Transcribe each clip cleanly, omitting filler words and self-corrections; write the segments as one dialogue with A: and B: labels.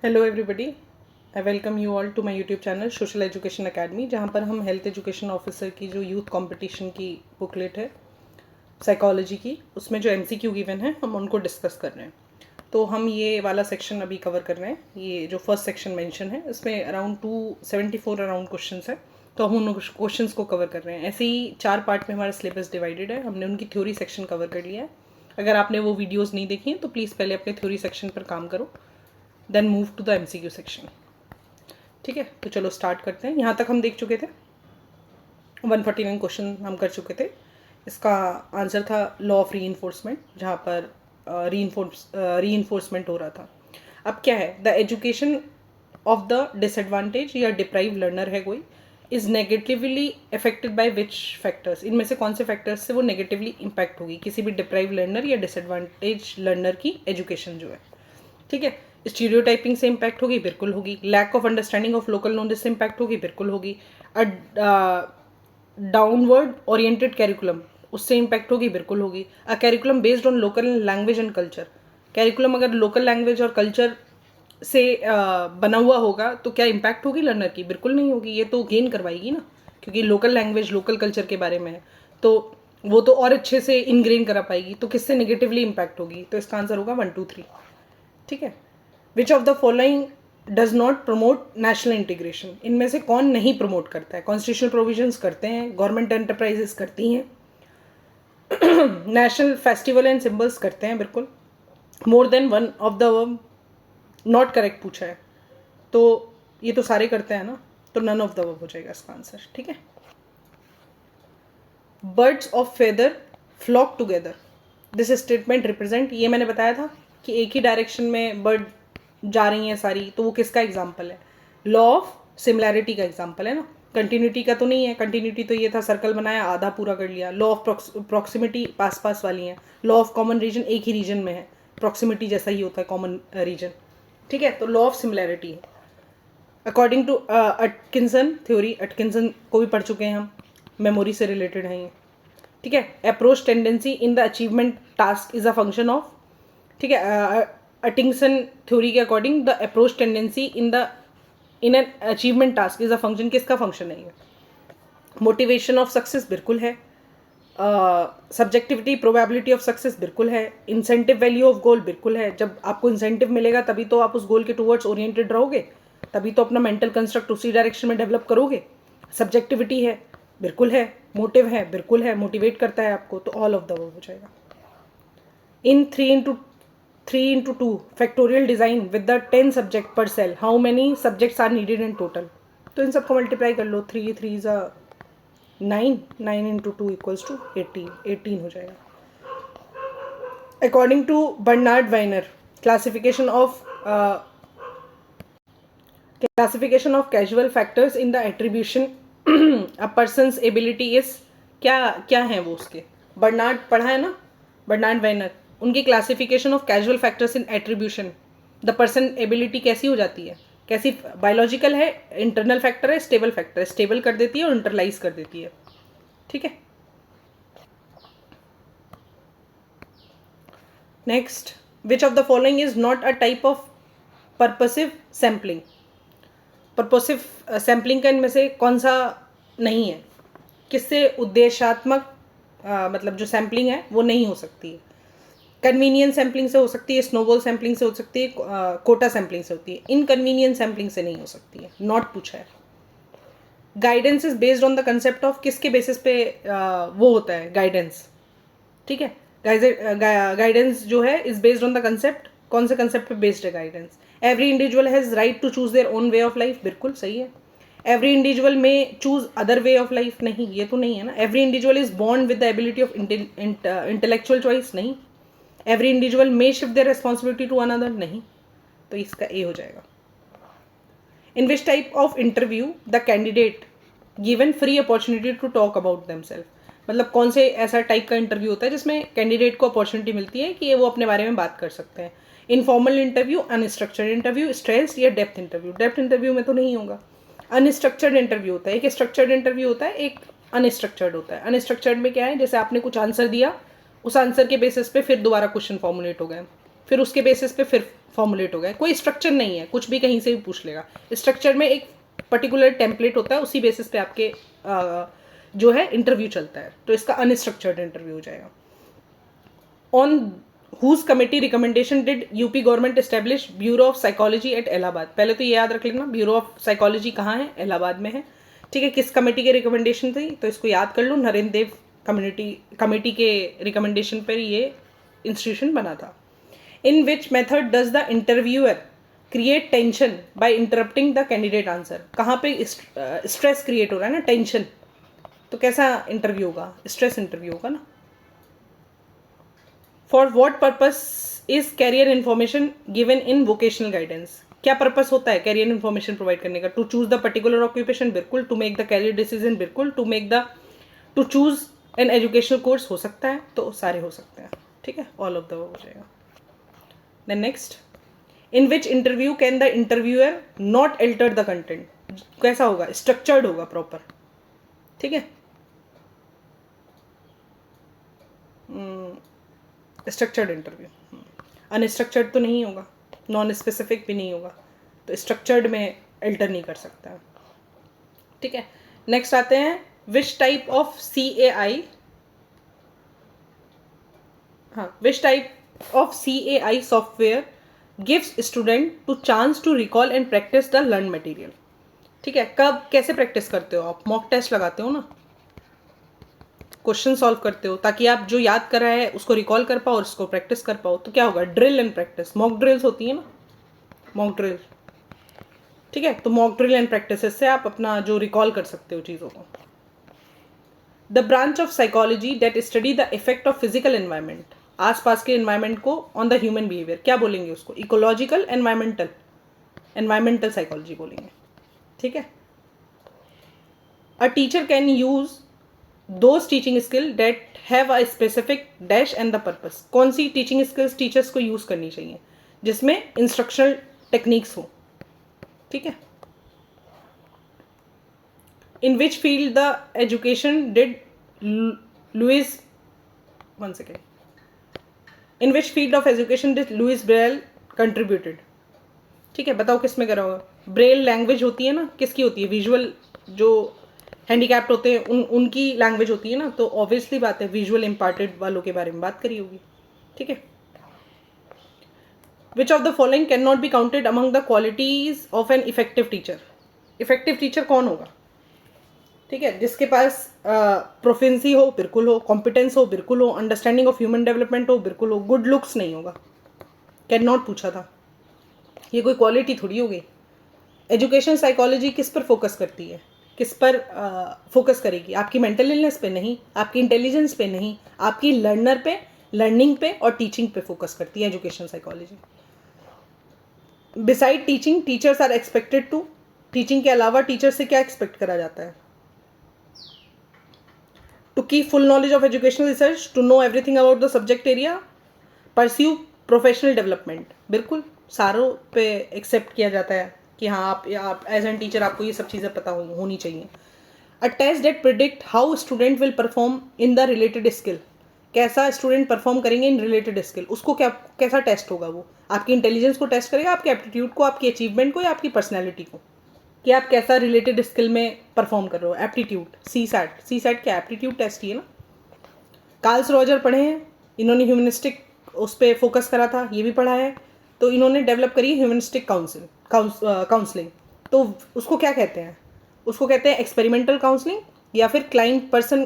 A: Hello everybody, I welcome you all to my YouTube channel social education academy, जहाँ पर हम health education officer की जो youth competition की बुकलेट है साइकोलॉजी की, उसमें जो एमसीक्यू गिवन है हम उनको डिस्कस कर रहे हैं। तो हम ये वाला सेक्शन अभी कवर कर रहे हैं। ये जो फर्स्ट सेक्शन मेंशन है इसमें अराउंड 274 अराउंड क्वेश्चन है, तो हम उन क्वेश्चन को कवर कर रहे हैं। ऐसे ही 4 पार्ट में हमारा सिलेबस डिवाइडेड है। हमने उनकी थ्योरी सेक्शन कवर कर लिया है। अगर आपने वो वीडियोज़ नहीं देखी हैं तो प्लीज़ पहले अपने थ्योरी सेक्शन पर काम करो, then move to the MCQ section. ठीक है, तो चलो स्टार्ट करते हैं। यहाँ तक हम देख चुके थे 149 क्वेश्चन हम कर चुके थे। इसका आंसर था लॉ ऑफ री इन्फोर्समेंट, जहाँ पर री इन्फोर्समेंट हो रहा था। अब क्या है, the education of the disadvantage या डिप्राइव लर्नर है कोई, is negatively affected by which factors. इनमें से कौन से फैक्टर्स से वो नेगेटिवली इम्पैक्ट होगी किसी भी डिप्राइव लर्नर या डिसएडवांटेज लर्नर की एजुकेशन जो है। ठीक है, स्टीरियोटाइपिंग से इम्पैक्ट होगी, बिल्कुल होगी। Lack of understanding of local knowledge से इम्पैक्ट होगी, बिल्कुल होगी। डाउनवर्ड ओरिएंटेड कैरिकुलम, उससे इम्पैक्ट होगी, बिल्कुल होगी। A curriculum based on local language and culture, curriculum अगर लोकल लैंग्वेज और कल्चर से बना हुआ होगा तो क्या इम्पैक्ट होगी लर्नर की? बिल्कुल नहीं होगी। ये तो गेन करवाएगी ना, क्योंकि लोकल लैंग्वेज लोकल कल्चर के बारे में है, तो वो तो और अच्छे से इनग्रेन करा पाएगी। तो किससे नेगेटिवली इम्पैक्ट होगी? तो इसका आंसर होगा 1 2 3। ठीक है, which of the following does not promote national integration. इनमें से कौन नहीं प्रमोट करता है? कॉन्स्टिट्यूशनल प्रोविजंस करते हैं, गवर्नमेंट एंटरप्राइजेस करती हैं, नेशनल फेस्टिवल एंड सिंबल्स करते हैं, बिल्कुल। More than one of the not correct पूछा है, तो ये तो सारे करते हैं ना, तो नन ऑफ द वर्ब हो जाएगा इसका आंसर। ठीक है, birds of feather flock together, this statement represent, ये मैंने बताया था कि एक ही डायरेक्शन में बर्ड जा रही हैं सारी, तो वो किसका एग्जाम्पल है? लॉ ऑफ सिमिलैरिटी का एग्जाम्पल है ना, कंटिन्यूटी का तो नहीं है। कंटिन्यूटी तो ये था, सर्कल बनाया, आधा पूरा कर लिया। लॉ ऑफ प्रॉक्सिमिटी पास पास वाली है। लॉ ऑफ कॉमन रीजन, एक ही रीजन में है, प्रॉक्सिमिटी जैसा ही होता है कॉमन रीजन। ठीक है, तो लॉ ऑफ सिमिलैरिटी है according to Atkinson theory. Atkinson को भी पढ़ चुके हैं हम, मेमोरी से रिलेटेड है ये। ठीक है, approach tendency in the achievement task is a function of. ठीक है, अटिंगसन थ्योरी के according the approach tendency in an achievement task is a function, किसका फंक्शन है ये? मोटिवेशन ऑफ सक्सेस, बिल्कुल है। सब्जेक्टिविटी प्रोबेबिलिटी ऑफ सक्सेस, बिल्कुल है। इंसेंटिव वैल्यू ऑफ गोल, बिल्कुल है। जब आपको इंसेंटिव मिलेगा तभी तो आप उस गोल के टूवर्ड्स ओरिएंटेड रहोगे, तभी तो अपना मेंटल कंस्ट्रक्ट उसी डायरेक्शन में डेवलप करोगे। सब्जेक्टिविटी है, बिल्कुल है। मोटिव है, बिल्कुल है, मोटिवेट करता है आपको, तो ऑल ऑफ द वर्ब हो जाएगा। In 3 into 2 factorial design with the 10 subject per cell, how many subjects are needed in total? तो इन सबको मल्टीप्लाई कर लो। 3 3 ज़ा 9, 9 into 2 इक्वल्स टू 18, 18 हो जाएगा। According to Bernard Weiner, classification of causal factors in the attribution a person's ability is, क्या क्या है वो उसके? बर्नार्ड पढ़ा है ना, बर्नार्ड वाइनर, उनकी classification of causal factors in attribution the person ability कैसी हो जाती है? कैसी? बायोलॉजिकल है, इंटरनल फैक्टर है, स्टेबल फैक्टर है। स्टेबल कर देती है और इंटरलाइज कर देती है। ठीक है, next, which of the following is not a type of purposive sampling. Purposive sampling का इनमें से कौन सा नहीं है? किससे उद्देश्यात्मक मतलब जो सैम्पलिंग है वो नहीं हो सकती है? कन्वीनियंस सैम्पलिंग से हो सकती है, स्नोबॉल सैम्पलिंग से हो सकती है, कोटा सैम्पलिंग से होती है। इनकन्वीनियंस सैम्पलिंग से नहीं हो सकती है, नॉट पूछा है। Guidance is based on the concept of, किसके बेसिस पे वो होता है गाइडेंस? ठीक है, गाइडेंस जो है is based on the concept, कौन से कंसेप्ट पे बेस्ड है guidance? Every individual has right to choose their own way of life, बिल्कुल सही है। Every individual may choose other way of life, नहीं, ये तो नहीं है ना। Every individual is born with the ability of intellectual choice, नहीं। Every individual may shift their responsibility to another, नहीं। तो इसका ए हो जाएगा। इन विच type of interview the candidate given free opportunity to talk about themselves, मतलब कौन से ऐसा टाइप का इंटरव्यू होता है जिसमें कैंडिडेट को अपॉर्चुनिटी मिलती है कि ये वो अपने बारे में बात कर सकते हैं? Informal interview, unstructured interview, stress या डेप्थ इंटरव्यू? डेप्थ इंटरव्यू में तो नहीं होगा। अनस्ट्रक्चर्ड इंटरव्यू होता है, एक स्ट्रक्चर्ड इंटरव्यू होता है, एक अनस्ट्रक्चर्ड होता है। अनस्ट्रक्चर्ड में क्या है, जैसे आपने कुछ आंसर दिया, उस आंसर के बेसिस पे फिर दोबारा क्वेश्चन फॉर्मुलेट हो गए, फिर उसके बेसिस पे फिर फॉर्मुलेट हो गया। कोई स्ट्रक्चर नहीं है, कुछ भी कहीं से भी पूछ लेगा। स्ट्रक्चर में एक पर्टिकुलर टेम्पलेट होता है, उसी बेसिस पे आपके जो है इंटरव्यू चलता है। तो इसका अनस्ट्रक्चर्ड इंटरव्यू हो जाएगा। On whose committee recommendation did UP government establish bureau of psychology at Allahabad. पहले तो ये याद रख लेना, ब्यूरो ऑफ साइकोलॉजी कहाँ है, इलाहाबाद में है। ठीक है, किस कमेटी के रिकमेंडेशन थी, तो इसको याद कर लो, नरेंद्र देव कमेटी के रिकमेंडेशन पर ये इंस्टीट्यूशन बना था। In which method does the interviewer create tension by interrupting the candidate answer. कहाँ पे स्ट्रेस क्रिएट हो रहा है ना, टेंशन, तो कैसा इंटरव्यू होगा, स्ट्रेस इंटरव्यू होगा ना। For what purpose is career information given in vocational guidance. क्या पर्पस होता है कैरियर इन्फॉर्मेशन प्रोवाइड करने का? To choose the particular occupation, बिल्कुल। To make the career decision, बिल्कुल। To choose an educational course, हो सकता है, तो सारे हो सकते हैं। ठीक है, ऑल ऑफ द हो जाएगा। Then next, in which interview can the interviewer not alter the content. कैसा होगा, स्ट्रक्चर्ड होगा, प्रॉपर। ठीक है, स्ट्रक्चर्ड इंटरव्यू। अनस्ट्रक्चर्ड तो नहीं होगा, नॉन स्पेसिफिक भी नहीं होगा, तो स्ट्रक्चर्ड में एल्टर नहीं कर सकता है। ठीक है, नेक्स्ट आते हैं, विच टाइप ऑफ CAI, हाँ, which type of CAI software gives student to chance to recall and practice the learn material. ठीक है, कब कैसे प्रैक्टिस करते हो आप? मॉक टेस्ट लगाते हो ना, क्वेश्चन सॉल्व करते हो, ताकि आप जो याद कर रहे हैं उसको रिकॉल कर पाओ और उसको प्रैक्टिस कर पाओ। तो क्या होगा, drill and practice. Mock drills होती है ना, मॉक ड्रिल। ठीक है, तो मॉक ड्रिल एंड प्रैक्टिस से आप अपना जो रिकॉल कर सकते हो चीज़ों को। The branch of psychology that study the effect of physical environment, आसपास के एनवायरनमेंट को, ऑन द ह्यूमन बिहेवियर। क्या बोलेंगे उसको, इकोलॉजिकल एनवायरमेंटल साइकोलॉजी बोलेंगे। ठीक है, a teacher can use those teaching skill that have a specific dash and the purpose. कौन सी टीचिंग स्किल्स टीचर्स को यूज़ करनी चाहिए? जिसमें इंस्ट्रक्शनल टेक्निक्स हो। ठीक है, in which field the education did Louis, one second, in which field of education did Louis Braille contributed. ठीक है, बताओ किस में करा होगा? ब्रेल लैंग्वेज होती है ना, किसकी होती है? विजुअल, जो हैंडीकैप्ड होते हैं उनकी लैंग्वेज होती है ना, तो ऑब्वियसली बात है विजुअल इम्पार्टेड वालों के बारे में बात करी होगी। ठीक है, which of the following can not be counted among the qualities of an effective teacher. Effective teacher कौन होगा? ठीक है, जिसके पास प्रोफिशेंसी हो, बिल्कुल हो। कॉम्पिटेंस हो, बिल्कुल हो। अंडरस्टैंडिंग ऑफ ह्यूमन डेवलपमेंट हो, बिल्कुल हो। गुड लुक्स नहीं होगा, कैन नॉट पूछा था, ये कोई क्वालिटी थोड़ी हो गई। एजुकेशन साइकोलॉजी किस पर फोकस करती है, किस पर फोकस करेगी? आपकी मेंटल इलनेस पे नहीं, आपकी इंटेलिजेंस पे नहीं, आपकी लर्नर पे, लर्निंग पे और टीचिंग पे फोकस करती है education psychology. Beside teaching, teachers are expected to, teaching के अलावा टीचर से क्या एक्सपेक्ट करा जाता है? To keep full knowledge of educational research, to know everything about the subject area, pursue professional development. बिल्कुल सारों पे एक्सेप्ट किया जाता है कि हाँ, आप एज एन टीचर आपको ये सब चीज़ें पता होनी चाहिए। A test that predict how student will perform in the related skill. कैसा स्टूडेंट परफॉर्म करेंगे इन रिलेटेड स्किल, उसको कैसा टेस्ट होगा? वो आपकी इंटेलिजेंस को टेस्ट करेगा, आपके एप्टीट्यूड को, आपकी अचीवमेंट को, या आपकी पर्सनैलिटी को, कि आप कैसा रिलेटेड स्किल में परफॉर्म कर रहे हो। एप्टीट्यूड, सी सैट क्या एप्टीट्यूड टेस्ट ही है ना। कार्ल्स रॉजर पढ़े हैं, इन्होंने ह्यूमनिस्टिक उस पर फोकस करा था, ये भी पढ़ा है। तो इन्होंने डेवलप करी ह्यूमनिस्टिक काउंसलिंग। तो उसको क्या कहते हैं? उसको कहते हैं एक्सपेरिमेंटल काउंसलिंग, या फिर क्लाइंट पर्सन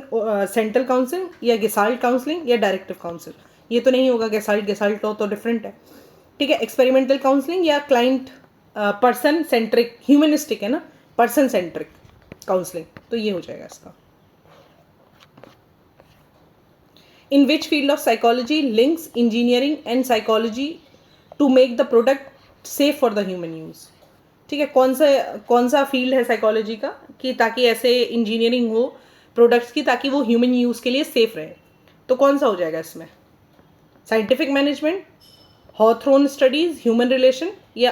A: सेंट्रल काउंसलिंग, या गेसाल्ट काउंसलिंग, या डायरेक्टिव काउंसिल। ये तो नहीं होगा गेसाल्ट तो डिफरेंट है। ठीक है, एक्सपेरिमेंटल काउंसलिंग या क्लाइंट पर्सन सेंट्रिक, ह्यूमनिस्टिक है ना, पर्सन सेंट्रिक काउंसलिंग, तो ये हो जाएगा इसका। In which field of psychology links engineering and psychology to make the product safe for the human use. ठीक है, कौन सा फील्ड है साइकोलॉजी का कि ताकि ऐसे इंजीनियरिंग हो प्रोडक्ट्स की ताकि वो ह्यूमन यूज़ के लिए सेफ रहे? तो कौन सा हो जाएगा इसमें? Scientific management, Hawthorne studies, human relation, या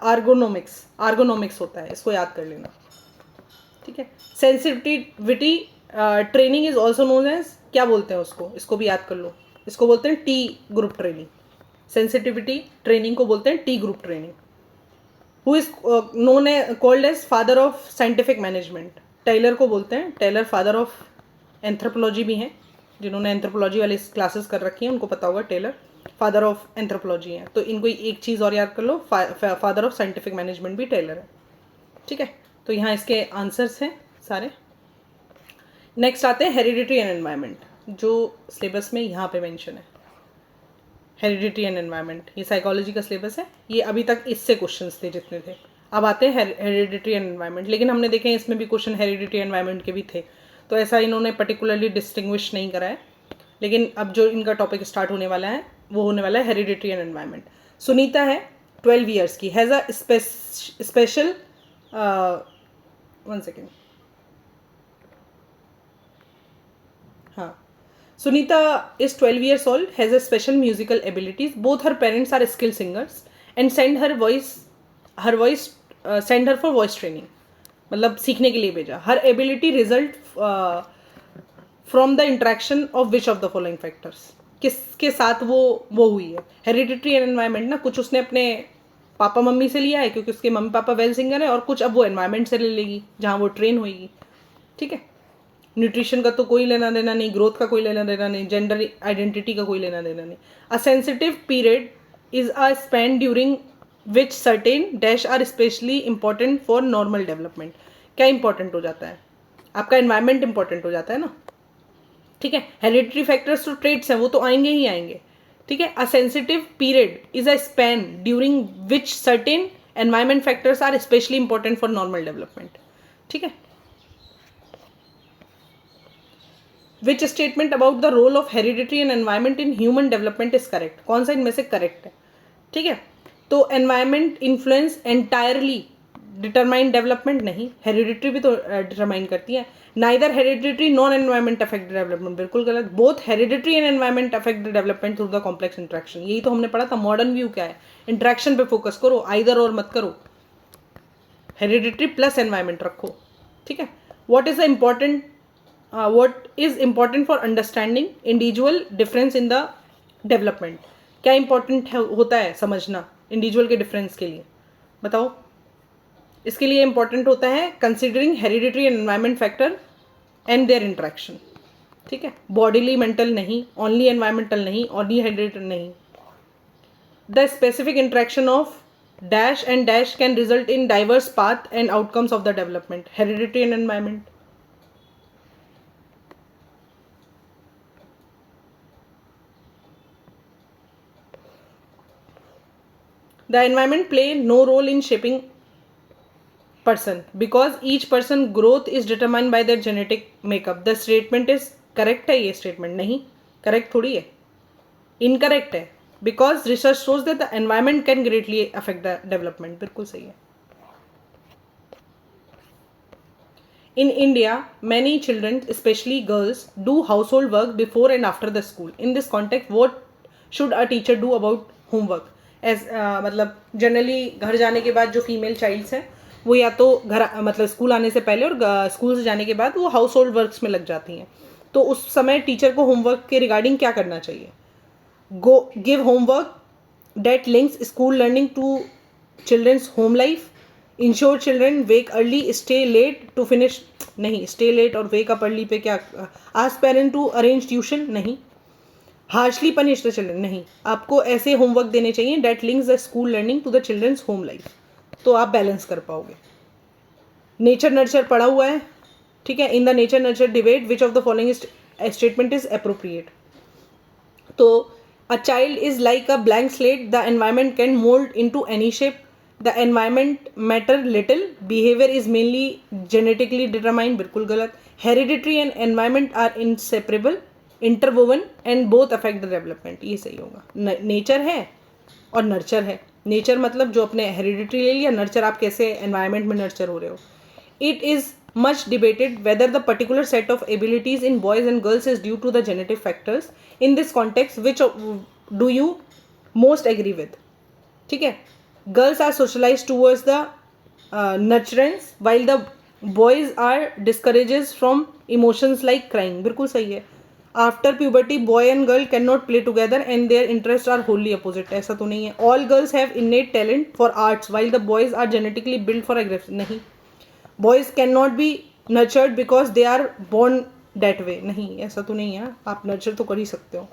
A: आर्गोनोमिक्स होता है, इसको याद कर लेना। ठीक है, sensitivity training is also known as, क्या बोलते हैं उसको? इसको भी याद कर लो, इसको बोलते हैं T group training. Sensitivity training को बोलते हैं T group training. Who is known called as father of scientific management. Taylor को बोलते हैं, टेलर फादर ऑफ एंथ्रोपोलॉजी भी हैं. जिन्होंने एंथ्रोपोलॉजी वाली क्लासेस कर रखी हैं उनको पता होगा टेलर फादर ऑफ एंथ्रोपोलॉजी हैं. तो इनको एक चीज़ और याद कर लो, फादर ऑफ साइंटिफिक मैनेजमेंट भी टेलर है. ठीक है, तो यहाँ इसके आंसर्स हैं सारे. नेक्स्ट आते हैं हेरिडिटी एंड एनवायरनमेंट, जो सिलेबस में यहाँ पे मेंशन है. हेरिडिटी एंड एनवायरनमेंट ये साइकोलॉजी का सिलेबस है. ये अभी तक इससे क्वेश्चंस थे जितने थे. अब आते हैं हेरिडिटी एंड एनवायरनमेंट. लेकिन हमने देखे इसमें भी क्वेश्चन हेरिडिटी एनवायरनमेंट के भी थे, तो ऐसा इन्होंने पर्टिकुलरली डिस्टिंग्विश नहीं करा है. लेकिन अब जो इनका टॉपिक स्टार्ट होने वाला है वो होने वाला है हेरिडिटी एंड एनवायरनमेंट. सुनीता है 12 ईयर्स की, हैज़ अ स्पेशल 1 सेकेंड. हाँ, Sunita is 12 years old, has a special musical abilities. Both her parents are skilled singers and send her for voice training. मतलब सीखने के लिए भेजा. Her ability result from the interaction of which of the following factors. किसके साथ वो हुई है. हेरिडिटरी एंड एनवायरनमेंट ना, कुछ उसने अपने पापा मम्मी से लिया है क्योंकि उसके मम्मी पापा वेल सिंगर है, और कुछ अब वो एनवायरनमेंट से ले लेगी जहाँ वो ट्रेन होगी. ठीक है, न्यूट्रिशन का तो कोई लेना देना नहीं, ग्रोथ का कोई लेना देना नहीं, जेंडर आइडेंटिटी का कोई लेना देना नहीं. A sensitive period is a spend during which certain dash are especially important for normal development. क्या इंपॉर्टेंट हो जाता है? आपका एनवायरनमेंट इंपॉर्टेंट हो जाता है ना. ठीक है, हेरिडिटरी फैक्टर्स तो ट्रेट्स हैं, वो तो आएंगे ही आएंगे. ठीक है, a sensitive period is a span during which certain environment factors are especially important for normal development. ठीक है, which statement about the role of hereditary and environment in human development is correct. कौन सा इनमें से correct है? ठीक है, तो environment influence entirely determine development. नहीं, हेरिडिटरी भी तो डिटरमाइन करती है. Neither hereditary non environment affect development. बिल्कुल गलत. Both hereditary and environment affect development through the complex interaction. यही तो हमने पढ़ा था. मॉडर्न व्यू क्या है? इंट्रैक्शन पे फोकस करो, आइदर और मत करो. हेरिडिटरी प्लस एनवायरनमेंट रखो. ठीक है, what is the important what is important for understanding individual difference in the development. क्या important होता है समझना इंडिविजुअल के डिफरेंस के लिए? बताओ. इसके लिए important होता है considering hereditary and environment factor and their interaction. ठीक है, bodily mental नहीं, only environmental नहीं, only hereditary नहीं. The specific interaction of dash and dash can result in diverse path and outcomes of the development. Hereditary and environment. The environment play no role in shaping person because each person growth is determined by their genetic makeup. The statement is correct है. ये statement नहीं correct थोड़ी है, incorrect है. Because research shows that the environment can greatly affect the development. बिल्कुल सही है. In India, many children, especially girls, do household work before and after the school. In this context, what should a teacher do about homework? मतलब generally घर जाने के बाद जो female child's हैं वो या तो घर मतलब स्कूल आने से पहले और स्कूल से जाने के बाद वो हाउस होल्ड वर्क्स में लग जाती हैं. तो उस समय टीचर को होमवर्क के रिगार्डिंग क्या करना चाहिए? Go give homework that links school learning to children's home life. Ensure children wake early stay late to finish. नहीं, स्टे लेट और वेक अप अर्ली पे क्या? Ask parent to arrange tuition. नहीं. Harshly punish the children. नहीं, आपको ऐसे homework देने चाहिए that links the school learning to the children's home life. तो आप बैलेंस कर पाओगे. नेचर नर्चर पढ़ा हुआ है. ठीक है, in the nature nurture debate which of the following statement is appropriate. तो a child is like a blank slate. The environment can mould into any shape. The environment matter little. Behaviour is mainly genetically determined. बिल्कुल गलत. Hereditary and environment are inseparable, interwoven and both affect the development. ये सही होगा. Nature है और nurture है. Nature मतलब जो अपने हेरिडिटरी ले लिया, नर्चर आप कैसे एनवायरनमेंट में नर्चर हो रहे हो. It is much debated whether the particular set of abilities in boys and girls is due to the genetic factors. In this context which do you most agree with? ठीक है, girls are socialise towards the nurturance while the boys are discourages from emotions like crying. बिल्कुल सही है. After puberty boy and girl can not play together and their interest are wholly opposite, ऐसा तो नहीं है. All girls have innate talent for arts while the boys are genetically build for aggressive, नहीं. Boys can not be nurtured because they are born that way, नहीं ऐसा तो नहीं है. आप नर्चर तो कर ही सकते हो.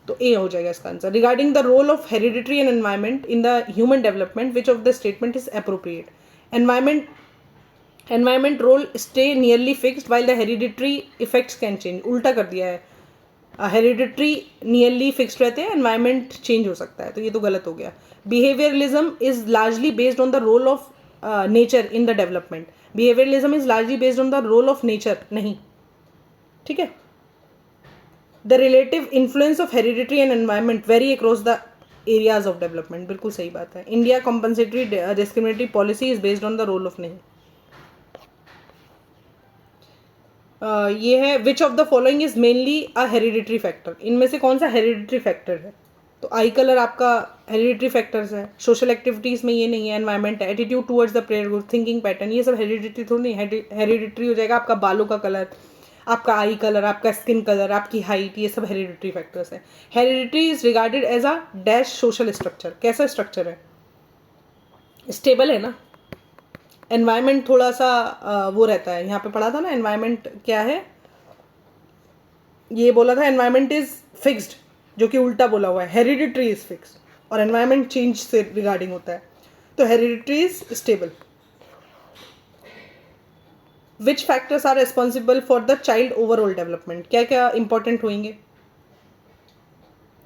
A: तो ए हो जाएगा इसका answer. Regarding the role of hereditary and environment in the human development which of the statement is appropriate. Environment role stay nearly fixed while the hereditary effects can change, उल्टा कर दिया है. हेरिडिटरी नियरली फिक्स्ड रहते हैं, environment change हो सकता है, तो ये तो गलत हो गया. Behaviourism is largely based on the role of nature in the development. Behaviourism is largely based on the role of nature, नहीं. ठीक है. The relative influence of hereditary and environment very across the areas of development, बिल्कुल सही बात है. India compensatory discriminatory policy is based on the role of, नहीं. ये है which of the following is mainly a hereditary factor, इनमें से कौन सा हेरिडिटरी फैक्टर है. तो आई कलर आपका हेरिडिटरी फैक्टर्स है. सोशल एक्टिविटीज़ में ये नहीं है. एनवायरमेंट है. Attitude towards the prayer group, thinking pattern, ये सब हेरिडिटरी थोड़ी नहीं. हेरिडिटरी हो जाएगा आपका बालों का कलर, आपका आई कलर, आपका स्किन कलर, आपकी हाइट, ये सब हेरिडिटरी फैक्टर्स हैं. Hereditary is regarded as a dash social structure. कैसा स्ट्रक्चर है? स्टेबल है ना. एनवायरमेंट थोड़ा सा वो रहता है. यहाँ पे पढ़ा था ना एनवायरमेंट क्या है, ये बोला था एनवायरमेंट इज फिक्स्ड, जो कि उल्टा बोला हुआ है. हेरिडिटरी इज फिक्स्ड और एनवायरमेंट चेंज से रिगार्डिंग होता है. तो hereditary is stable. Which factors are responsible for the child overall development, क्या क्या इंपॉर्टेंट होंगे.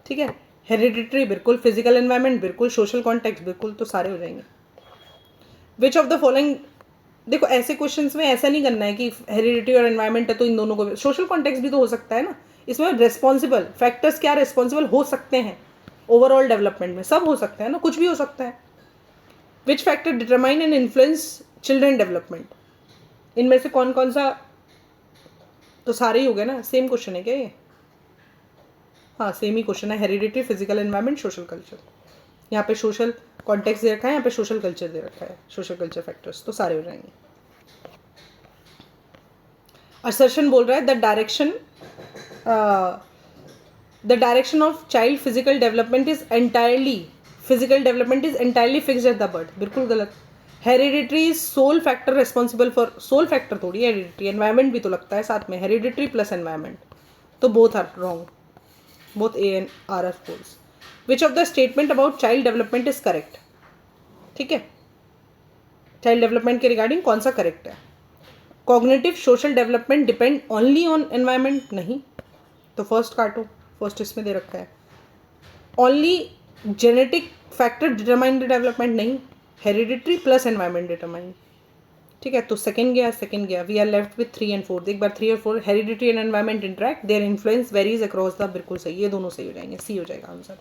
A: ठीक है. हेरिडिटरी बिल्कुल, फिजिकल एनवायरमेंट बिल्कुल, सोशल कॉन्टेक्स्ट बिल्कुल, तो सारे हो जाएंगे. विच ऑफ द फॉलोइंग, देखो ऐसे क्वेश्चंस में ऐसा नहीं करना है कि हेरिडिटी और एनवायरमेंट है तो इन दोनों को, सोशल कॉन्टेक्स्ट भी तो हो सकता है ना. इसमें रेस्पॉन्सिबल फैक्टर्स क्या रेस्पॉन्सिबल हो सकते हैं ओवरऑल डेवलपमेंट में, सब हो सकता है ना, कुछ भी हो सकता है. Which factor determine and influence children development, इनमें से कौन कौन सा, तो सारे ही हो गए ना. सेम क्वेश्चन है क्या ये? हाँ सेम ही क्वेश्चन है. Heredity, physical environment, social culture. यहाँ पे सोशल कॉन्टेक्स्ट दे रखा है, यहाँ पे सोशल कल्चर दे रखा है, सोशल कल्चर फैक्टर्स, तो सारे हो जाएंगे. असर्शन बोल रहा है the direction of child physical development is entirely fixed at the birth, बिल्कुल गलत. Hereditary is sole factor responsible for, sole factor थोड़ी हेरिडिटरी, एनवायरमेंट भी तो लगता है साथ में. हेरिडिटरी प्लस एनवायरमेंट, तो both are wrong, both A and R are false. Which of the statement about child development is correct. ठीक है. चाइल्ड डेवलपमेंट के रिगार्डिंग कौन सा करेक्ट है. Cognitive social development depend only on environment, नहीं. तो first काटो, फर्स्ट इसमें दे रखा है. Only genetic factor determine the development, नहीं. Hereditary plus environment determine. ठीक है. तो सेकंड गया. We are left with 3 and 4. एक बार 3 और 4, hereditary and environment interact, their influence varies across the, बिल्कुल सही, ये दोनों सही हो जाएंगे. सी हो जाएगा answer.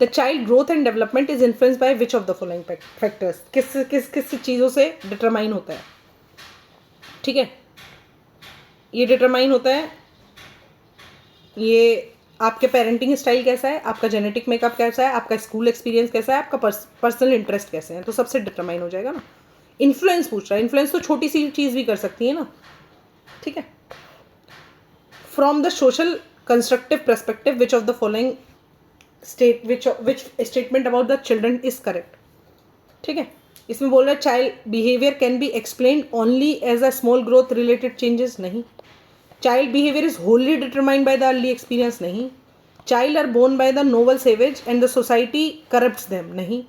A: The child growth and development is influence by which of the following factors, किस किस किस चीज़ों से डिटरमाइन होता है. ठीक है. ये डिटरमाइन होता है, ये आपके पेरेंटिंग स्टाइल कैसा है, आपका जेनेटिक मेकअप कैसा है, आपका स्कूल एक्सपीरियंस कैसा है, आपका पर्सनल इंटरेस्ट कैसे हैं, तो सबसे डिटरमाइन हो जाएगा ना. इन्फ्लुएंस पूछ रहा है, इन्फ्लुएंस तो छोटी सी चीज़ भी कर सकती है ना. ठीक है. From the social constructive perspective which of the following which statement about the children is correct. ठीक है. इसमें बोल रहा है child behaviour can be explain only as a small growth related changes, नहीं. Child behaviour is wholly determined by the early experience, नहीं. Child are born by the noble savage and the society corrupts them, नहीं.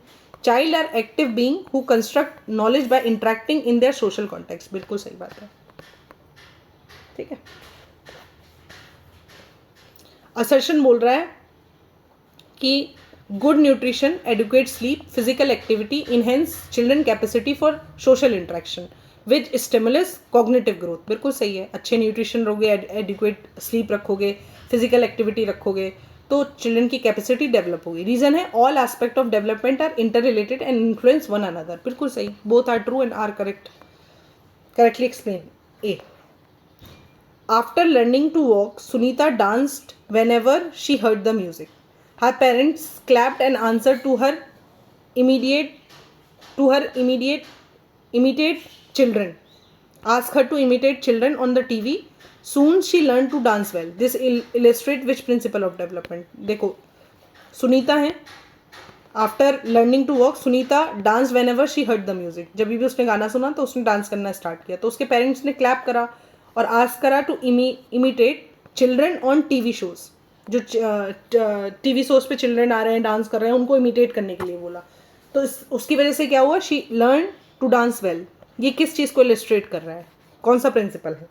A: Child are active being who construct knowledge bye interacting in their social context, बिल्कुल सही बात है. ठीक है. Assertion बोल रहा है कि good nutrition, adequate sleep, physical activity enhance children capacity for social interaction which stimulus cognitive growth, बिल्कुल सही है. अच्छे न्यूट्रिशन रहोगे, एडुकेट स्लीप रखोगे, फिजिकल एक्टिविटी रखोगे, तो चिल्ड्रन की कैपेसिटी डेवलप होगी. रीजन है all aspect of development are inter related and influence one another, बिल्कुल सही. Both are true and are correctly explain. A. After learning to walk, Sunita danced whenever she heard the music. Her parents clapped and answered to her immediate imitate children. Ask her to imitate children on the TV. Soon she learned to dance well. This illustrate which principle of development? देखो, सुनीता है, after learning to walk Sunita dance whenever she heard the music. जब भी उसने गाना सुना तो उसने dance करना स्टार्ट किया. तो उसके पेरेंट्स ने क्लैप करा और आस्क करा to imitate children on TV shows. जो टीवी शोज पे चिल्ड्रन आ रहे हैं डांस कर रहे हैं उनको इमिटेट करने के लिए बोला. तो उसकी वजह से क्या हुआ? She learn to dance well. ये किस चीज़ को इलिस्ट्रेट कर रहा है? कौन सा प्रिंसिपल है?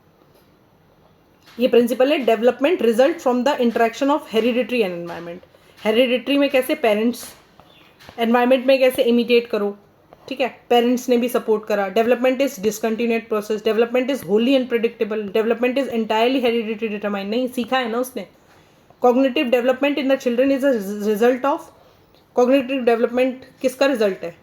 A: ये प्रिंसिपल है development result from the interaction of hereditary and environment. Hereditary में कैसे पेरेंट्स, एनवायरमेंट में कैसे इमिटेट करो. ठीक है, पेरेंट्स ने भी सपोर्ट करा. Development is discontinued process. Development is Holi unpredictable. Development is entirely hereditary determined. नहीं सीखा है ना उसने. Cognitive development in the children is a result of. Cognitive development किसका रिजल्ट है?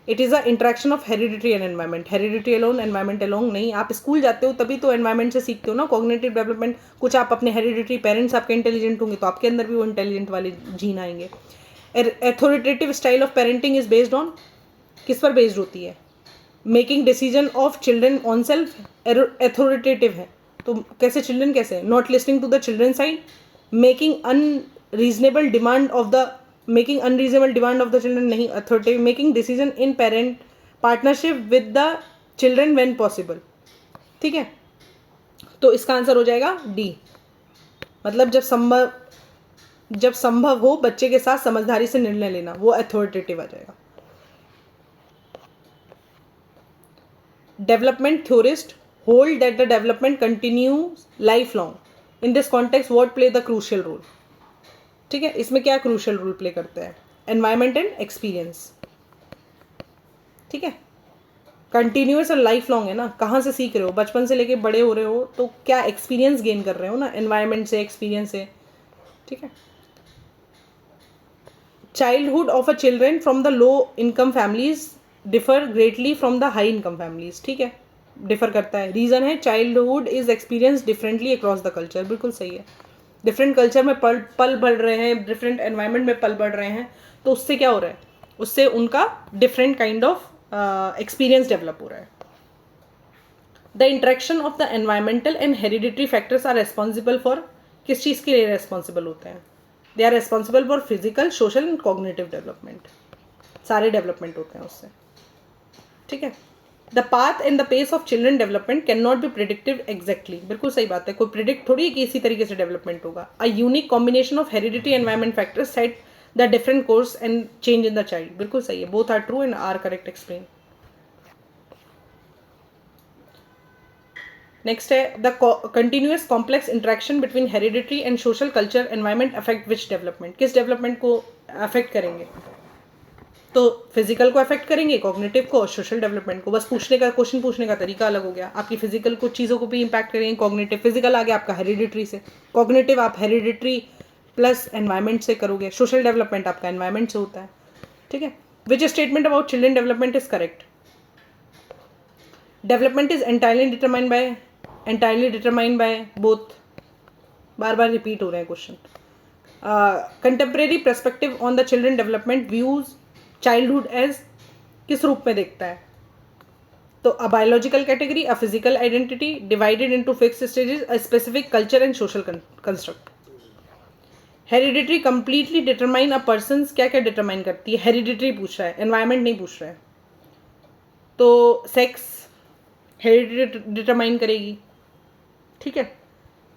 A: It is a interaction of hereditary and environment. Hereditary alone, environment alone नहीं. आप school जाते हो तभी तो एनवायरमेंट से सीखते हो ना. कॉग्निटिव डेवलपमेंट कुछ आप अपने हेरिडिटरी, पेरेंट्स आपके इंटेलिजेंट होंगे तो आपके अंदर भी वो इंटेलिजेंट वाले जीन आएंगे. Authoritative style of parenting is based on, किस पर बेस्ड होती है? Making decision of children on self. Authoritative है तो कैसे चिल्ड्रन कैसे? Not listening to the children side. Making unreasonable demand of the children नहीं. Authoritative making decision in parent partnership with the children when possible. ठीक है, तो इसका answer हो जाएगा डी. मतलब जब संभव हो बच्चे के साथ समझदारी से निर्णय लेना, वो अथॉरिटेटिव आ जाएगा. Development theorist hold that the development continues life long. In this context what play the crucial role. ठीक है, इसमें क्या क्रूशियल रोल प्ले करते हैं? Environment and experience. ठीक है, कंटिन्यूस और लाइफ लॉन्ग है ना. कहाँ से सीख रहे हो? बचपन से लेके बड़े हो रहे हो तो क्या एक्सपीरियंस गेन कर रहे हो ना, एनवायरमेंट से, एक्सपीरियंस से. ठीक है. Childhood of a children from the low income families differ greatly from the high income families. ठीक है, डिफर करता है. रीज़न है childhood is experience differently across the culture. बिल्कुल सही है. डिफरेंट कल्चर में पल बढ़ रहे हैं, डिफरेंट एनवायरनमेंट में पल बढ़ रहे हैं, तो उससे क्या हो रहा है? उससे उनका different kind of experience develop हो रहा है. The interaction of the environmental and hereditary factors are responsible for. किस चीज़ के लिए रेस्पॉन्सिबल होते हैं? They are responsible for physical, social and cognitive development. सारे डेवलपमेंट होते हैं उससे. ठीक है. The path and the pace of children development can not be predictive exactly. बिल्कुल सही बात है. कोई प्रिडिक्ट थोड़ी कि इसी तरीके से डेवलपमेंट होगा. A unique combination of hereditary environment factors set the different course and change in the child. बिल्कुल सही है. Both are true and are correct explain. Next है the continuous complex interaction between hereditary and social culture environment affect which development. किस development को affect करेंगे? तो physical को affect करेंगे, कॉग्निटिव को, सोशल डेवलपमेंट को. बस क्वेश्चन पूछने का तरीका अलग हो गया. आपकी फिजिकल कुछ चीज़ों को भी इंपैक्ट करेंगे. कॉग्निटिव, फिजिकल आ गया आपका हेरिडिटरी से. कॉग्निटिव आप हेरिडिटरी प्लस एनवायरमेंट से करोगे. सोशल डेवलपमेंट आपका एनवायरमेंट से होता है. ठीक है. Which statement about children development is correct? Development is entirely determined by both. बार बार रिपीट हो रहे हैं question. Contemporary perspective on the children development views childhood as किस रूप में देखता है? तो a biological category, a physical identity divided into fixed stages, a specific culture and social construct. Hereditary completely determine a person. क्या क्या determine करती है? हेरिडिटरी पूछ रहा है, एनवायरमेंट नहीं पूछ रहा है. तो सेक्स हेरिडिटरी डिटरमाइन करेगी. ठीक है.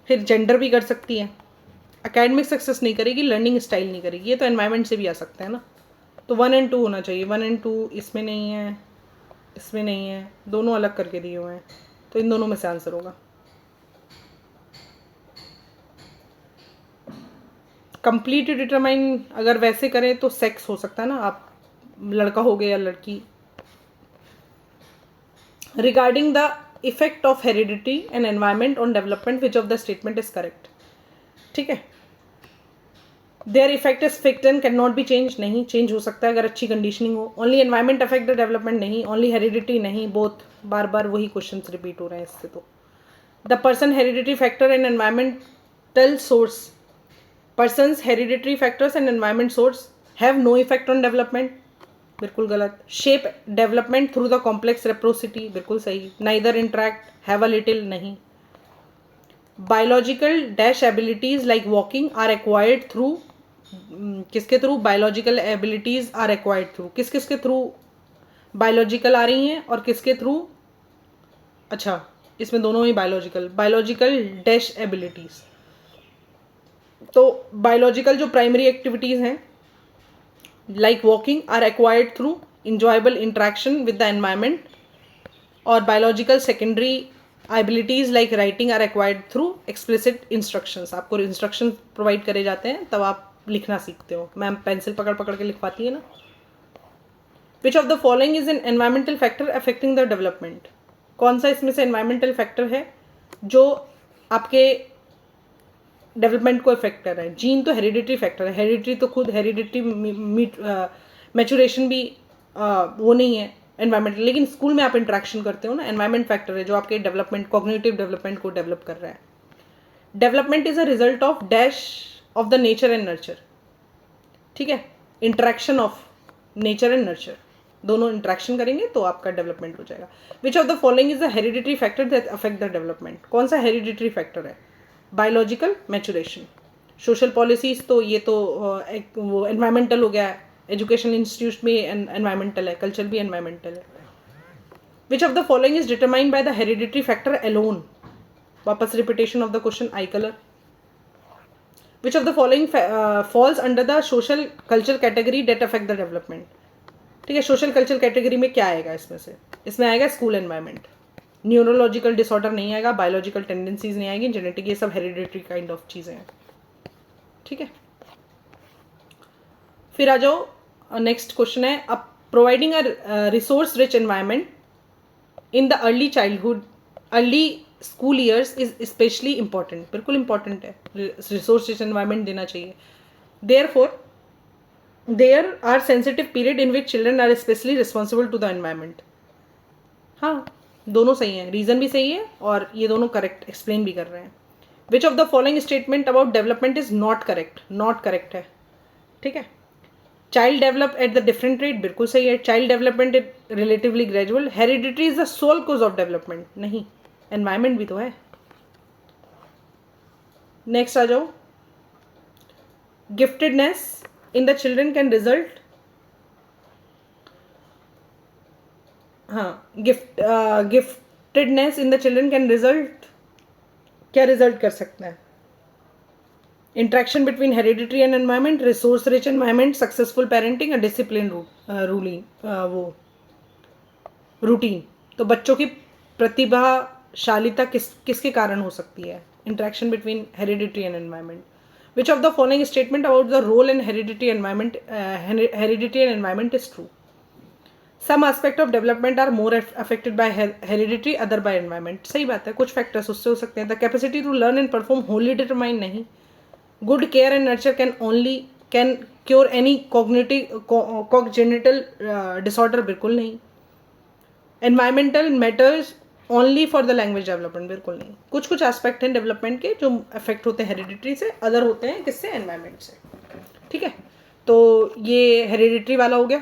A: फिर जेंडर भी कर सकती है. एकेडमिक सक्सेस नहीं करेगी, लर्निंग स्टाइल नहीं करेगी. ये तो एनवायरमेंट से भी आ सकता है ना. तो 1 और 2 होना चाहिए. 1 और 2 इसमें नहीं है, इसमें नहीं है, दोनों अलग करके दिए हुए हैं. तो इन दोनों में से आंसर होगा. कंप्लीट डिटरमाइन अगर वैसे करें तो सेक्स हो सकता है ना, आप लड़का हो गए या लड़की. Regarding the effect of heredity and environment on development which of the statement is correct? ठीक है. Their effect is fixed and can not be change. नहीं, चेंज हो सकता है अगर अच्छी कंडीशनिंग हो. Only environment affect the development. नहीं. Only heredity. नहीं. बोथ. बार बार वही क्वेश्चन रिपीट हो रहे हैं इससे. तो the person hereditary factor and environmental source. Person's hereditary factors and environment source have no effect on development. बिल्कुल गलत. Shape development through the complex reciprocity, बिल्कुल सही. Neither interact, have a little, नहीं. Biological dash abilities like walking are acquired through, किसके थ्रू? Biological abilities are acquired through. किस किस के थ्रू बायोलॉजिकल आ रही हैं और किसके थ्रू? अच्छा, इसमें दोनों ही बायोलॉजिकल डैश एबिलिटीज. तो बायोलॉजिकल जो प्राइमरी एक्टिविटीज़ हैं like walking are acquired through enjoyable interaction with the environment, और biological secondary abilities like writing are acquired through explicit instructions. आपको इंस्ट्रक्शन प्रोवाइड करे जाते हैं तब आप लिखना सीखते हो. मैम पेंसिल पकड़ पकड़ के लिखवाती है ना. विच of the following is an environmental factor affecting the development. कौन सा इसमें से एनवायरमेंटल फैक्टर है जो आपके डेवलपमेंट को इफेक्ट कर रहा है? जीन तो हेरिडिटरी फैक्टर है. हेरिडिटरी तो खुद हेरिडिटरी मैचुरेशन भी वो नहीं है एनवायरमेंटल, लेकिन स्कूल में आप इंट्रैक्शन करते हो ना, एनवायरमेंट फैक्टर है जो आपके डेवलपमेंट, कॉग्निटिव डेवलपमेंट को डेवलप कर रहा है. Development is a result of dash of the nature and nurture. ठीक है, interaction of nature and nurture, दोनों इंट्रैक्शन करेंगे तो आपका डेवलपमेंट हो जाएगा. विच of the following is the hereditary factor that affect the development. कौन सा हेरिडिटरी फैक्टर है? Biological maturation. सोशल पॉलिसीज तो ये तो वो एनवायरमेंटल हो गया है. एजुकेशन इंस्टीट्यूट में एनवायरमेंटल है, कल्चर भी एनवायरमेंटल है. Which of the following is determined by the hereditary factor alone. वापस repetition of the question, eye colour. Which of the following falls under the social culture category that affect the development. ठीक है, social culture category में क्या आएगा इसमें से? इसमें आएगा स्कूल एनवायरमेंट. न्यूरोलॉजिकल डिसऑर्डर नहीं आएगा, बायोलॉजिकल टेंडेंसीज नहीं आएगी, जेनेटिक, ये सब हेरिडिटरी काइंड ऑफ चीज़ें हैं. ठीक है, फिर आ जाओ. नेक्स्ट क्वेश्चन है, अब providing a resource rich environment in the early childhood, early school years is especially important. बिल्कुल इंपॉर्टेंट है, रिसोर्स रिच एनवायरमेंट देना चाहिए. Therefore there are sensitive period in which children are especially responsible to the environment. हाँ, दोनों सही हैं, reason भी सही है और ये दोनों करेक्ट एक्सप्लेन भी कर रहे हैं. Which of the following statement about development is not correct. Not correct है. ठीक है, child develop at the different rate, बिल्कुल सही है. Child development is relatively gradual. Hereditary is the sole cause of development, नहीं, एनवायरमेंट भी तो है. नेक्स्ट आ जाओ. Giftedness in the children can result. हाँ, giftedness in the children can result, क्या रिजल्ट कर सकते हैं? Interaction between hereditary and environment, resource rich environment, successful parenting, discipline ruling routine. तो बच्चों की प्रतिभाशालिता किसके कारण हो सकती है? Interaction between hereditary and environment. Which of the following statement about the role in hereditary and environment is true. Some aspect of development are more affected by hereditary, other by environment. सही बात है, कुछ factors उससे हो सकते हैं. The capacity to learn and perform wholly determine, नहीं. Good care and nurture can cure any cognitive disorder, बिल्कुल नहीं. Environmental matters only for the language development, बिल्कुल नहीं. कुछ कुछ एस्पेक्ट हैं डेवलपमेंट के जो अफेक्ट होते हैं हेरिडिटरी से, अदर होते हैं किससे? एनवायरमेंट से. ठीक है, तो ये हेरिडिटरी वाला हो गया.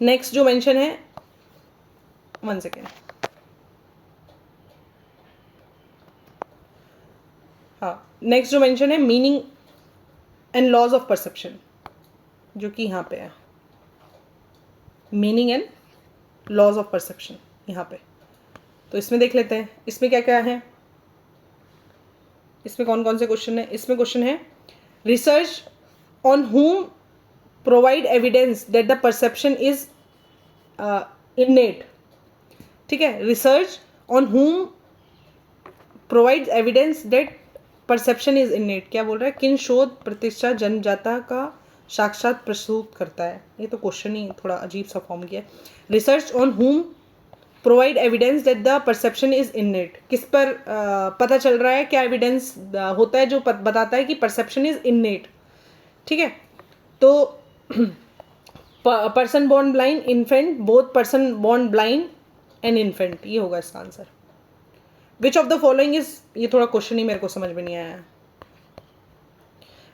A: नेक्स्ट जो मेंशन है, 1 सेकेंड, हाँ, नेक्स्ट जो मेंशन है meaning and laws of perception, जो कि यहाँ पे है. Meaning and laws of perception यहाँ पे. तो इसमें देख लेते हैं इसमें क्या क्या है. इसमें कौन कौन से क्वेश्चन है? इसमें क्वेश्चन है research on whom provide evidence that the perception is innate. ठीक है, research on whom provides evidence that perception is innate. क्या बोल रहा है? किन शोध प्रतिष्ठा जन्मजाता का साक्षात प्रस्तुत करता है. ये तो क्वेश्चन ही थोड़ा अजीब सा फॉर्म किया है. Research on whom provide evidence that the perception is innate. किस पर पता चल रहा है, क्या एविडेंस होता है जो बताता है कि परसेप्शन इज इननेट. ठीक है, तो person born blind, infant, both person born blind and infant, ये होगा इसका answer. Which of the following is, ये थोड़ा क्वेश्चन ही मेरे को समझ में नहीं आया.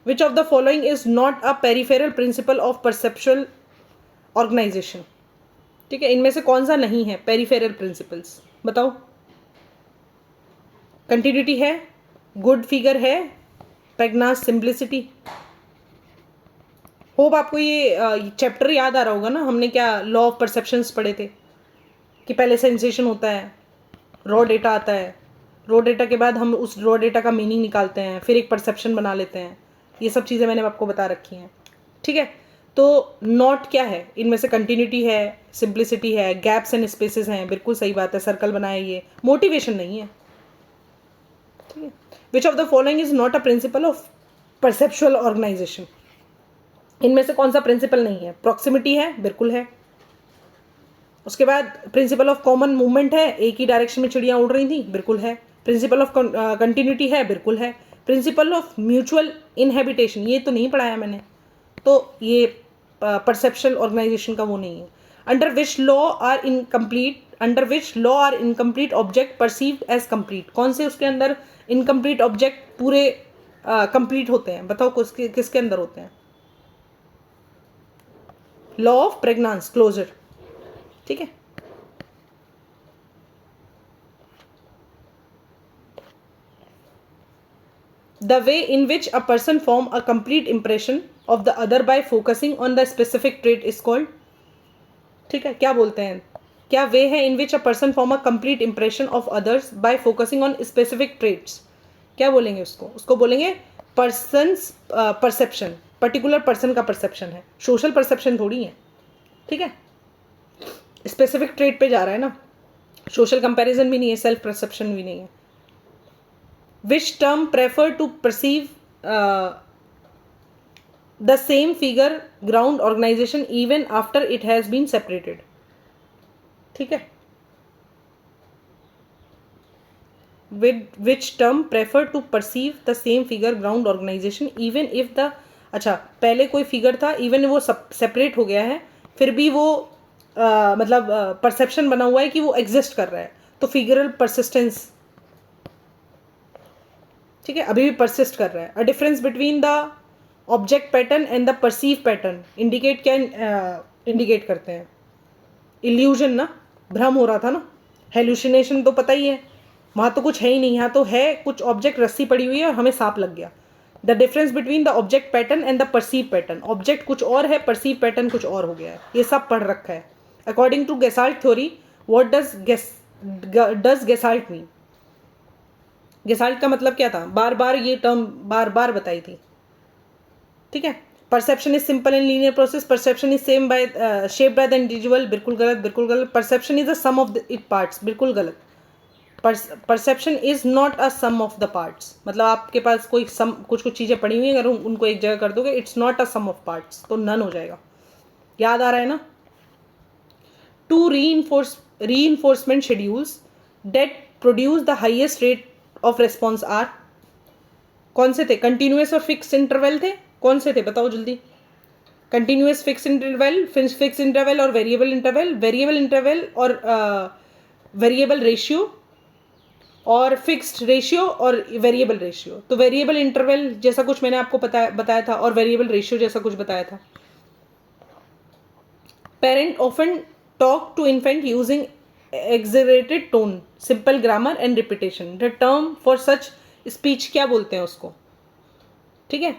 A: Which of the following is not a peripheral principle of perceptual organisation, ठीक है, इनमें से कौन सा नहीं है पेरिफेरल प्रिंसिपल्स, बताओ। कंटिन्यूटी है, गुड फिगर है, प्रेग्नास, सिंप्लिसिटी। होप आपको ये चैप्टर याद आ रहा होगा ना, हमने क्या लॉ ऑफ परसेप्शंस पढ़े थे कि पहले सेंसेशन होता है, रॉ डेटा आता है, रॉ डेटा के बाद हम उस रॉ डेटा का मीनिंग निकालते हैं, फिर एक परसेप्शन बना लेते हैं। ये सब चीज़ें मैंने आपको बता रखी हैं, ठीक है। तो नॉट क्या है इनमें से, कंटिन्यूटी है, सिंप्लिसिटी है, गैप्स एंड स्पेसेस हैं, बिल्कुल सही बात है, सर्कल बनाए, ये मोटिवेशन नहीं है, ठीक है। Which of the following is not a principle of perceptual organisation, इनमें से कौन सा प्रिंसिपल नहीं है। प्रॉक्सिमिटी है, बिल्कुल है। उसके बाद प्रिंसिपल ऑफ कॉमन मूवमेंट है, एक ही डायरेक्शन में चिड़ियाँ उड़ रही थी, बिल्कुल है। प्रिंसिपल ऑफ कंटिन्यूटी है, बिल्कुल है। प्रिंसिपल ऑफ म्यूचुअल इनहेबिटेशन, ये तो नहीं पढ़ाया मैंने, तो ये परसेप्शुअल ऑर्गेनाइजेशन का वो नहीं है। Under which law are incomplete object perceived as complete, कौन से उसके अंदर इनकम्प्लीट ऑब्जेक्ट पूरे कंप्लीट होते हैं, बताओ किसके अंदर होते हैं। लॉ ऑफ प्रेग्नांस, क्लोजर, ठीक है। The way in which a person form a complete impression of the other by focusing on the specific trait is called, ठीक है, क्या बोलते हैं, क्या वे है in which a person form a complete impression of others by focusing on specific traits, क्या बोलेंगे उसको, उसको बोलेंगे पर्सन्स परसेप्शन, पर्टिकुलर पर्सन का परसेप्शन है, सोशल परसेप्शन थोड़ी है, ठीक है। स्पेसिफिक ट्रेट पे जा रहा है ना, सोशल कंपैरिजन भी नहीं है, सेल्फ परसेप्शन भी नहीं है। Which term prefer to perceive the same figure ground organization even after it has been separated, ठीक है। Which term prefer to perceive the same figure ground organization even if the, अच्छा पहले कोई figure था, even वो separate हो गया है, फिर भी वो मतलब परसेप्शन बना हुआ है कि वो एग्जिस्ट कर रहा है, तो फिगरल परसिस्टेंस, ठीक है, अभी भी परसिस्ट कर रहा है। A difference between the object pattern and the perceive pattern indicate, क्या इंडिकेट करते हैं, इल्यूजन ना, भ्रम हो रहा था ना, हेलुसिनेशन तो पता ही है, वहाँ तो कुछ है ही नहीं, यहाँ तो है कुछ ऑब्जेक्ट, रस्सी पड़ी हुई है और हमें सांप लग गया। The difference between the object pattern and the perceive pattern, object कुछ और है, परसीव पैटर्न कुछ और हो गया है, ये सब पढ़ रखा है। According to gestalt theory, what does gestalt mean, gestalt का मतलब क्या था, बार बार ये टर्म बार बार बताई थी, ठीक है। Perception is simple and linear process, perception is same by shaped by the individual, बिल्कुल गलत, बिल्कुल गलत। Perception is the sum of it parts, बिल्कुल गलत। Perception is not a sum of the parts, मतलब आपके पास कोई सम, कुछ कुछ चीज़ें पड़ी हुई हैं, अगर उनको एक जगह कर दोगे, it's not a sum of parts, तो नन हो जाएगा। याद आ रहा है ना। Two reinforcement schedules that produce the highest rate of response are, कौन से थे, कंटिन्यूस और फिक्स इंटरवल थे, कौन से थे बताओ जल्दी। कंटिन्यूस, फिक्स इंटरवल और वेरिएबल इंटरवल, वेरिएबल इंटरवल और वेरिएबल रेशियो, और फिक्स्ड रेशियो और वेरिएबल रेशियो। तो वेरिएबल इंटरवल जैसा कुछ मैंने आपको बताया था, और वेरिएबल रेशियो जैसा कुछ बताया था। Parent often talk to infant using exaggerated tone, simple grammar and repetition. The term for such speech क्या बोलते हैं उसको, ठीक है,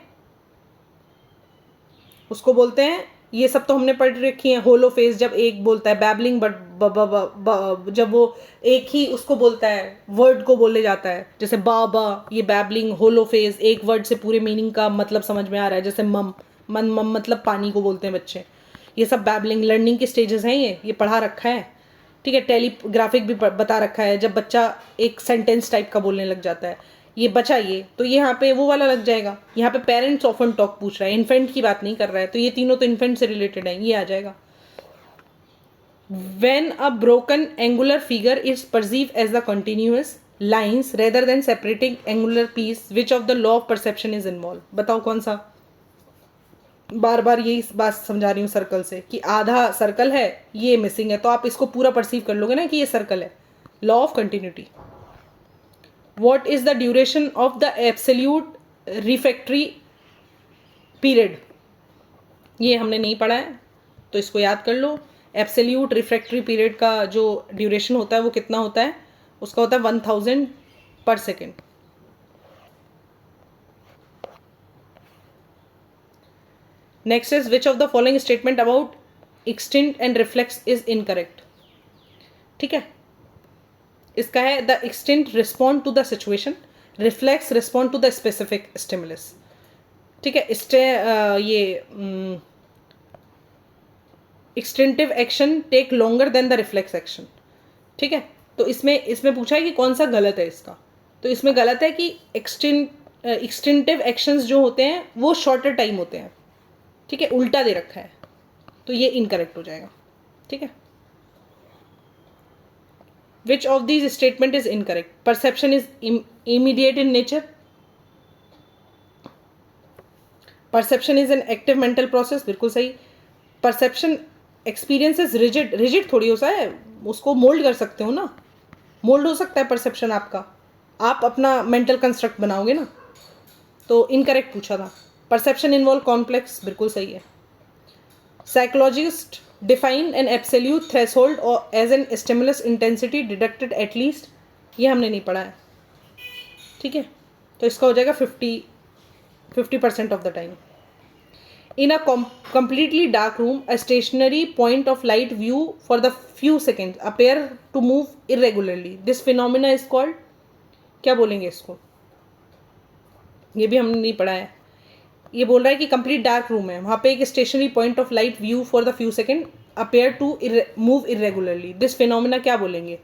A: उसको बोलते हैं, ये सब तो हमने पढ़ रखी है, होलो फेज जब एक बोलता है, बैबलिंग बट जब वो एक ही उसको बोलता है, वर्ड को बोले जाता है, जैसे बा, ये बैबलिंग, होलो फेज, एक वर्ड से पूरे मीनिंग का मतलब समझ में आ रहा है, जैसे मम मतलब पानी को बोलते हैं बच्चे, ये सब बैबलिंग लर्निंग के स्टेजेस हैं, ये पढ़ा रखा है, ठीक है। टेलीग्राफिक भी बता रखा है, जब बच्चा एक सेंटेंस टाइप का बोलने लग जाता है, ये बचा तो ये यहाँ पे वो वाला लग जाएगा। यहाँ पे पेरेंट्स ऑफन टॉक पूछ रहा है, इन्फेंट की बात नहीं कर रहा है, तो ये तीनों तो इन्फेंट से रिलेटेड है, ये आ जाएगा। When a broken angular figure is perceive as the continuous lines rather than separating angular piece, which of the law of perception is involve, बताओ कौन सा। बार बार यही बात समझा रही हूँ सर्कल से, कि आधा सर्कल है, ये मिसिंग है, तो आप इसको पूरा परसीव कर लोगे ना कि ये सर्कल है। Law of continuity. What is the duration of the absolute refractory period, ये हमने नहीं पढ़ा है, तो इसको याद कर लो। एब्सोल्यूट रिफ्रैक्टरी पीरियड का जो ड्यूरेशन होता है वो कितना होता है, उसका होता है 1000 पर second. Next is which of the following statement about instinct and reflex is incorrect. ठीक है, इसका है the instinct respond to the situation, reflex respond to the specific stimulus. ठीक है, ये instinctive action take longer than the reflex action. ठीक है, तो इसमें पूछा है कि कौन सा गलत है इसका। तो इसमें गलत है कि एक्सटेंटिव एक्शंस जो होते हैं वो शॉर्टर टाइम होते हैं। ठीक है, उल्टा दे रखा है, तो ये इनकरेक्ट हो जाएगा। ठीक है, which of these statement is incorrect. Perception is immediate in nature, perception is an active mental process, बिल्कुल सही। Perception experience is rigid, rigid थोड़ी होता है, उसको मोल्ड कर सकते हो ना, मोल्ड हो सकता है परसेप्शन आपका, आप अपना मेंटल कंस्ट्रक्ट बनाओगे ना। तो इनकरेक्ट पूछा था। परसेप्शन इन्वॉल्व कॉम्प्लेक्स, बिल्कुल सही है। Psychologist define an absolute threshold और as an stimulus intensity detected at least, ये हमने नहीं पढ़ा है। ठीक है, तो इसका हो जाएगा 50% of the time. In a completely dark room, a stationary point of light view for the few seconds appear to move irregularly. This phenomena is called, क्या बोलेंगे इसको, ये भी हमने नहीं पढ़ा है। ये बोल रहा है कि कंप्लीट डार्क रूम है, वहाँ पे एक stationary point of light view for the few second appear to move irregularly. This phenomena क्या बोलेंगे,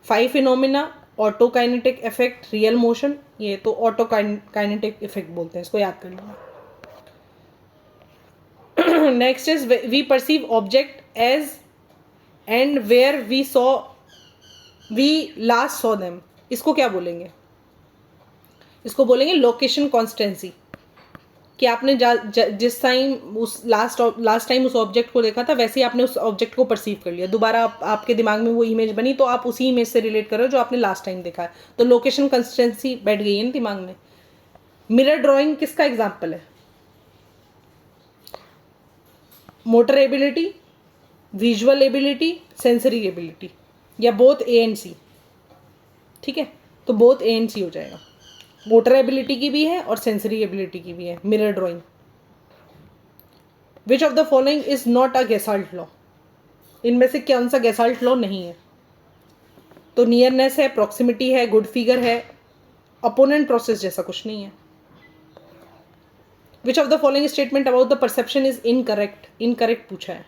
A: 5 phenomena, autokinetic effect, real motion, ये तो ऑटो काइनेटिक इफेक्ट बोलते हैं, इसको याद कर लेना। Next is we perceive object as and where we last saw them, इसको क्या बोलेंगे, इसको बोलेंगे लोकेशन कॉन्स्टेंसी, कि आपने जिस टाइम उस लास्ट टाइम उस ऑब्जेक्ट को देखा था वैसे ही आपने उस ऑब्जेक्ट को परसीव कर लिया, दोबारा आपके दिमाग में वो इमेज बनी तो आप उसी इमेज से रिलेट करो जो आपने लास्ट टाइम देखा है, तो लोकेशन कॉन्स्टेंसी बैठ गई है ना दिमाग में। मिरर ड्राइंग किसका एग्जाम्पल है, motor ability, visual ability, sensory ability, या बोथ ए एंड सी। ठीक है, तो बोथ ए एंड सी हो जाएगा, मोटर एबिलिटी की भी है और सेंसरी एबिलिटी की भी है mirror drawing. Which of the following is not a gestalt law, इनमें से कौन सा गेसाल्ट लॉ नहीं है। तो नियरनेस है, प्रॉक्सिमिटी है, गुड फिगर है, अपोनेंट प्रोसेस जैसा कुछ नहीं है। Which of the following statement about the perception is incorrect, incorrect पूछा है।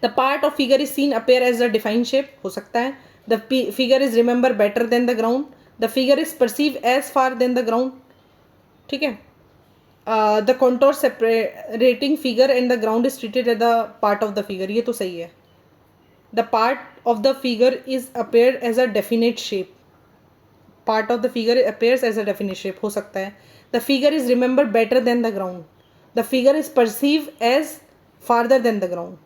A: The part of figure is seen appear as a defined shape, हो सकता है। The figure is remember better than the ground, the figure is perceive as far than the ground. ठीक है, the contour separating figure and the ground is treated as the part of the figure, ये तो सही है। The part of the figure is appear as a definite shape, part of the figure appears as a definite shape, हो सकता है। The figure is remember better than the ground, the figure is perceive as farther than the ground,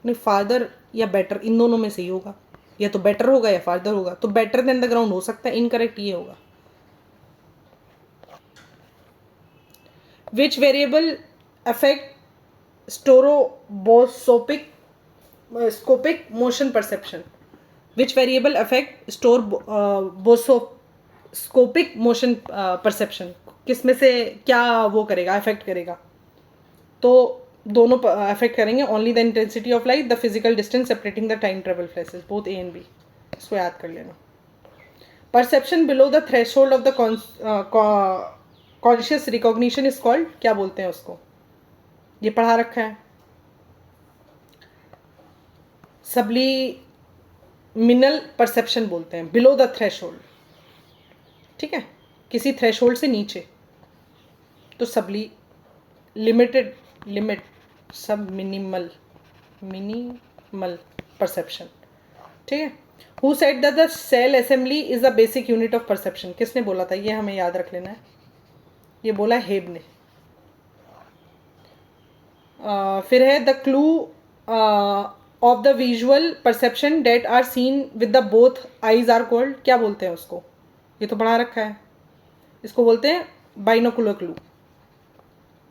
A: नहीं farther या better इन दोनों में से ही होगा, या तो बेटर होगा या फार्दर होगा, तो बेटर देन द ग्राउंड हो सकता है, इनकरेक्ट ये होगा। विच वेरिएबल अफेक्ट स्कोपिक मोशन परसेप्शन, विच वेरिएबल अफेक्ट स्कोपिक मोशन परसेप्शन, किसमें से क्या वो करेगा, अफेक्ट करेगा। तो दोनों अफेक्ट करेंगे, only the intensity of light, the physical distance separating the time travel places, both A and B, इसको याद कर लेना। Perception below the threshold of the conscious recognition is called, क्या बोलते हैं उसको, ये पढ़ा रखा है। सबलिमिनल परसेप्शन बोलते हैं, बिलो द थ्रेशोल्ड। ठीक है, किसी थ्रेशोल्ड से नीचे, तो लिमिट सब मिनिमल परसेप्शन। ठीक है, who said that the cell assembly is the basic unit of perception, किसने बोला था, ये हमें याद रख लेना है, ये बोला हेब ने। फिर है the clue of the visual perception that are seen with the both eyes are called, क्या बोलते हैं उसको, ये तो पढ़ा रखा है, इसको बोलते हैं बाइनोकुलर क्लू।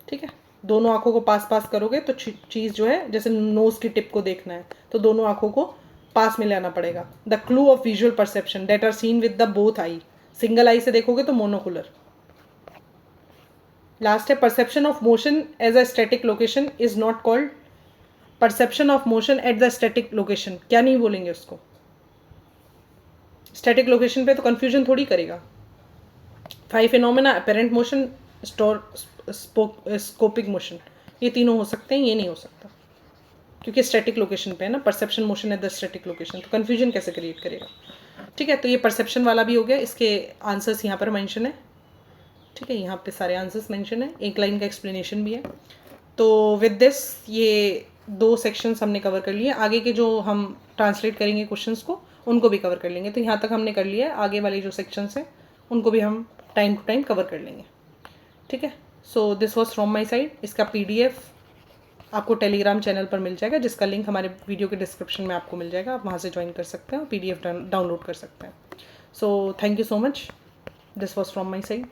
A: ठीक है, दोनों आँखों को पास पास करोगे तो चीज़ जो है, जैसे नोज़ की टिप को देखना है तो दोनों आँखों को पास में लाना पड़ेगा. The clue of visual perception that are seen with the both eye. Single eye से देखोगे तो मोनोकुलर. लास्ट है perception of motion as a static location is not called perception of motion at the static location. क्या नहीं बोलेंगे उसको? Static location पे तो कंफ्यूजन थोड़ी करेगा. 5 फिनोमेना, अपेरेंट मोशन, स्कोपिक मोशन, ये तीनों हो सकते हैं, ये नहीं हो सकता क्योंकि स्टैटिक लोकेशन पे है ना. Perception motion at the static location, तो कन्फ्यूजन कैसे क्रिएट करेगा. ठीक है, तो ये परसेप्शन वाला भी हो गया. इसके आंसर्स यहाँ पर मेंशन है. ठीक है, यहाँ पे सारे आंसर्स मेंशन है, एक लाइन का एक्सप्लेनेशन भी है. तो विद दिस ये 2 सेक्शंस हमने कवर कर लिए. आगे के जो हम ट्रांसलेट करेंगे क्वेश्चंस को, उनको भी कवर कर लेंगे. तो यहाँ तक हमने कर लिया है. आगे वाले जो सेक्शंस हैं उनको भी हम टाइम टू टाइम कवर कर लेंगे. ठीक है, so this was from my side. इसका PDF आपको टेलीग्राम चैनल पर मिल जाएगा, जिसका लिंक हमारे वीडियो के डिस्क्रिप्शन में आपको मिल जाएगा. आप वहाँ से ज्वाइन कर सकते हैं और PDF डाउनलोड कर सकते हैं. So thank you so much. This was from my side.